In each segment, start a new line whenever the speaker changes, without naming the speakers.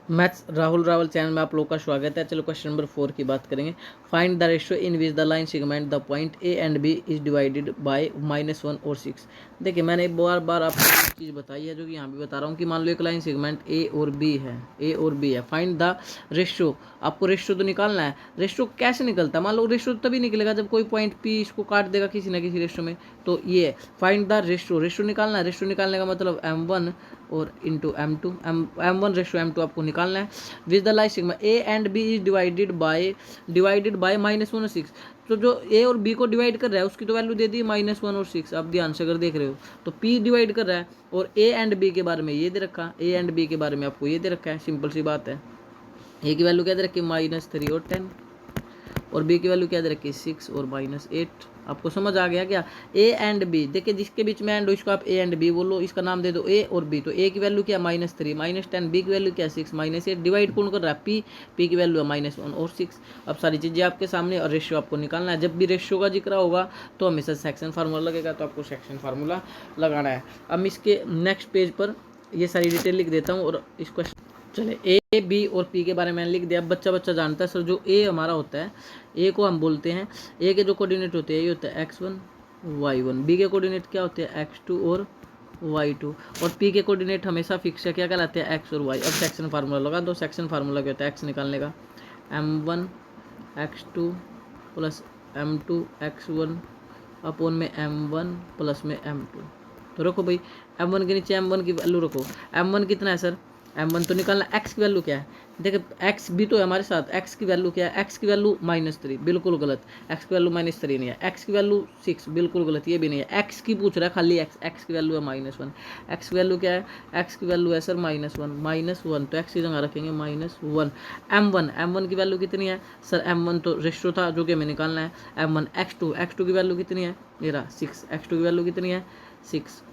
Maths Rahul channel में आप लोग का स्वागत है। चलो क्वेश्चन नंबर 4 की बात करेंगे। Find the ratio in which the line segment the point A and B is divided by -1 और 6। देखिए मैंने बार बार आपको एक चीज़ बताई है जो कि यहाँ भी बता रहा हूँ कि मान लो एक लाइन सेगमेंट ए और बी है। फाइंड द रेशियो, आपको रेशियो तो निकालना है। रेशियो कैसे निकलता है? मान लो रेशियो तभी निकलेगा जब कोई पॉइंट पी इसको काट देगा किसी ना किसी रेशियो में। तो ये फाइंड द रेशियो निकालना है। रेशियो निकालने का मतलब m1 और into m2, m1 ratio m2 आपको निकालना है। Which the line sigma A and B is divided by -1 और 6। तो जो ए और बी को डिवाइड कर रहा है उसकी तो वैल्यू दे दी -1 और 6। आप ध्यान से अगर देख रहे हो तो पी डिवाइड कर रहा है और ए एंड बी के बारे में ये दे रखा, ए एंड बी के बारे में आपको ये दे रखा है। सिंपल सी बात है। ए की वैल्यू क्या दे रखी है? -3 और 10, और बी की वैल्यू क्या दे रखी है? 6 और -8। आपको समझ आ गया क्या? ए एंड बी, देखिए जिसके बीच में एंड हो इसको आप ए एंड बी बोलो, इसका नाम दे दो ए और बी। तो ए की वैल्यू क्या? -3 -10, बी की वैल्यू क्या? 6 -8। डिवाइड कौन कर रहा है? पी की वैल्यू है -1 और 6। अब सारी चीज़ें आपके सामने और रेशियो आपको निकालना है। जब भी रेशियो का जिक्र होगा तो हमेशा सेक्शन फार्मूला लगेगा, तो आपको सेक्शन फार्मूला लगाना है। अब इसके नेक्स्ट पेज पर ये सारी डिटेल लिख देता हूँ और इसको चले ए बी और पी के बारे में लिख दिया। बच्चा जानता है सर जो ए हमारा होता है, ए को हम बोलते हैं, ए के जो कोऑर्डिनेट होते हैं ये होता है x1 y1, बी के कोऑर्डिनेट क्या होते हैं? x2 और y2, और पी के कोऑर्डिनेट हमेशा फिक्स है, क्या कहलाते हैं? x और y। अब सेक्शन फार्मूला लगा दो। सेक्शन फार्मूला क्या होता है x निकालने का? m1 x2 plus m2 x1 upon में m1 प्लस में m2। तो रखो भाई m1 के नीचे m1 की वैल्यू रखो। m1 कितना है सर? m1 तो निकालना। x की वैल्यू क्या है? देखिए x भी तो है हमारे साथ। x की वैल्यू क्या है? x की वैल्यू -3, बिल्कुल गलत। x की वैल्यू -3 नहीं है। x की वैल्यू 6, बिल्कुल गलत, ये भी नहीं है। x की पूछ रहा है खाली x की वैल्यू है -1। x की वैल्यू क्या है? x की वैल्यू है सर -1 तो x की जगह रखेंगे -1। m1 की वैल्यू कितनी है सर? m1 तो रेशियो था जो कि हमें निकालना है। m1 x2 की वैल्यू कितनी है? मेरा 6, x2 की वैल्यू कितनी है? 6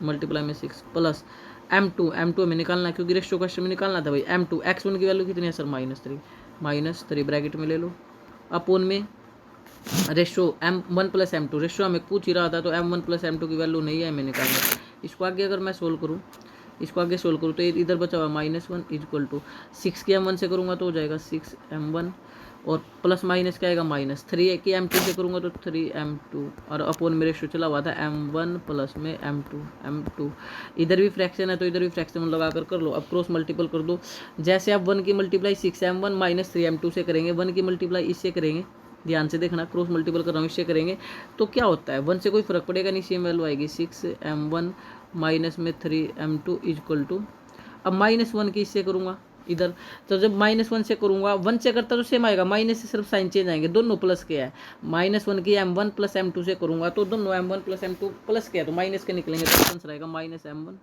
मल्टीप्लाई में 6 प्लस m2 हमें निकालना है क्योंकि रेशियो क्वेश्चन में निकालना था भाई। m2 x1 की वैल्यू कितनी है सर? -3 ब्रैकेट में ले लो अपोन में ratio m1 plus m2। Ratio हमें पूछ ही रहा था तो m1 प्लस m2 की वैल्यू नहीं है हमें निकालना। इसको आगे अगर मैं सोल्व करूँ तो इधर बचा हुआ -1 इक्वल टू 6 की m1 से करूँगा तो हो जाएगा 6m1 और प्लस माइनस क्या आएगा? -3 की m2 से करूँगा तो 3m2 और अपोन में रेशियो चला हुआ था m1 प्लस में m2। इधर भी फ्रैक्शन है तो इधर भी फ्रैक्शन लगा कर लो। अब क्रॉस मल्टीपल कर दो। जैसे आप 1 की मल्टीप्लाई 6m1 -3m2 से करेंगे, 1 की मल्टीप्लाई इससे करेंगे, ध्यान से देखना, क्रॉस मल्टीपल कर रहा हूँ, इससे करेंगे तो क्या होता है? 1 से कोई फर्क पड़ेगा नहीं, सेम वैल्यू आएगी। 6m1 माइनस में 3m2 इक्वल टू, अब -1 की इससे करूँगा इधर, तो जब -1 से करूँगा 1 से करता तो सेम आएगा, माइनस से सिर्फ साइन चेंज आएंगे, दोनों प्लस के है। -1 की m1 प्लस m2 से करूँगा तो दोनों m1 प्लस m2 प्लस के है तो माइनस के निकलेंगे, तो आंसर आएगा -m1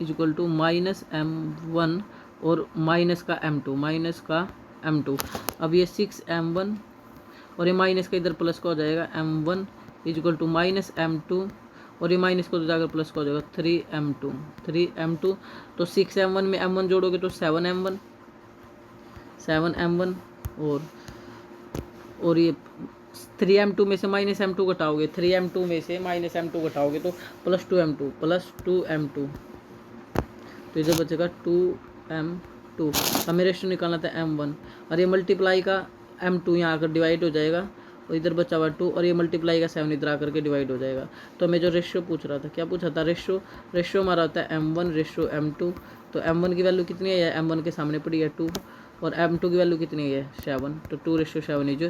इक्वल टू -m1 और माइनस का m2 अब ये 6m1 और ये माइनस का इधर प्लस का हो जाएगा m1 इक्वल टू -m2 और ये माइनस को जाकर प्लस का हो जाएगा 3m2। तो 6m1 में m1 जोड़ोगे तो 7m1 और ये 3m2 में से -m2 घटाओगे, 3m2 में से -m2 घटाओगे तो +2m2 तो इधर बचेगा 2m2। हमें रेशियो निकालना था m1 और ये मल्टीप्लाई का m2 यहाँ आकर डिवाइड हो जाएगा और इधर बचा हुआ 2 और ये मल्टीप्लाई का 7 इधर आकर के डिवाइड हो जाएगा। तो हमें जो रेशियो पूछ रहा था, क्या पूछा था? रेशियो हमारा होता है m1 रेशियो m2। तो m1 की वैल्यू कितनी है? m1 के सामने पड़ी है 2 और m2 की वैल्यू कितनी है? 7। तो 2:7 इज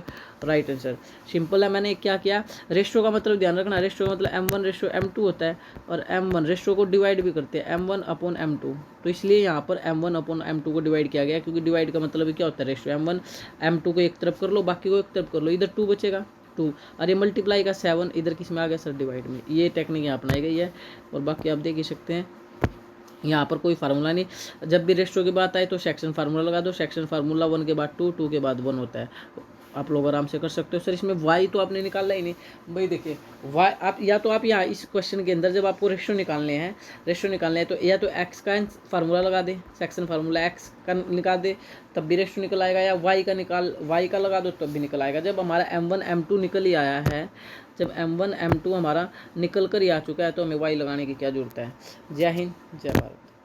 राइट आंसर। सिंपल है। मैंने क्या किया? रेशियो का मतलब ध्यान रखना, रेशियो का मतलब m1 रेशियो m2 होता है और m1 रेशियो को डिवाइड भी करते हैं m1 अपॉन m2, तो इसलिए यहाँ पर m1 अपॉन m2 को डिवाइड किया गया क्योंकि डिवाइड का मतलब क्या होता है? रेशियो। m1 m2 को एक तरफ कर लो, बाकी को एक तरफ कर लो, इधर 2 बचेगा 2 और ये मल्टीप्लाई का 7 इधर किस में आ गया सर? डिवाइड में। ये टेक्निक यहाँ अपनाई गई है और बाकी आप देख ही सकते हैं यहाँ पर कोई फार्मूला नहीं। जब भी रेशियो की बात आए तो सेक्शन फार्मूला लगा दो। सेक्शन फार्मूला 1 के बाद 2 के बाद 1 होता है। आप लोग आराम से कर सकते हो। सर इसमें y तो आपने निकालना ही नहीं भाई। देखिए y आप या तो आप यहाँ इस क्वेश्चन के अंदर जब आपको रेशो निकालने हैं तो या तो x का फार्मूला लगा दे, सेक्शन फार्मूला x का निकाल दे तब भी रेशो निकल आएगा, या y का लगा दो तब भी निकल आएगा। जब हमारा m1 m2 निकल ही आया है, जब m1 m2 हमारा निकल कर ही आ चुका है तो हमें y लगाने की क्या जरूरत है। जय हिंद जय भारत।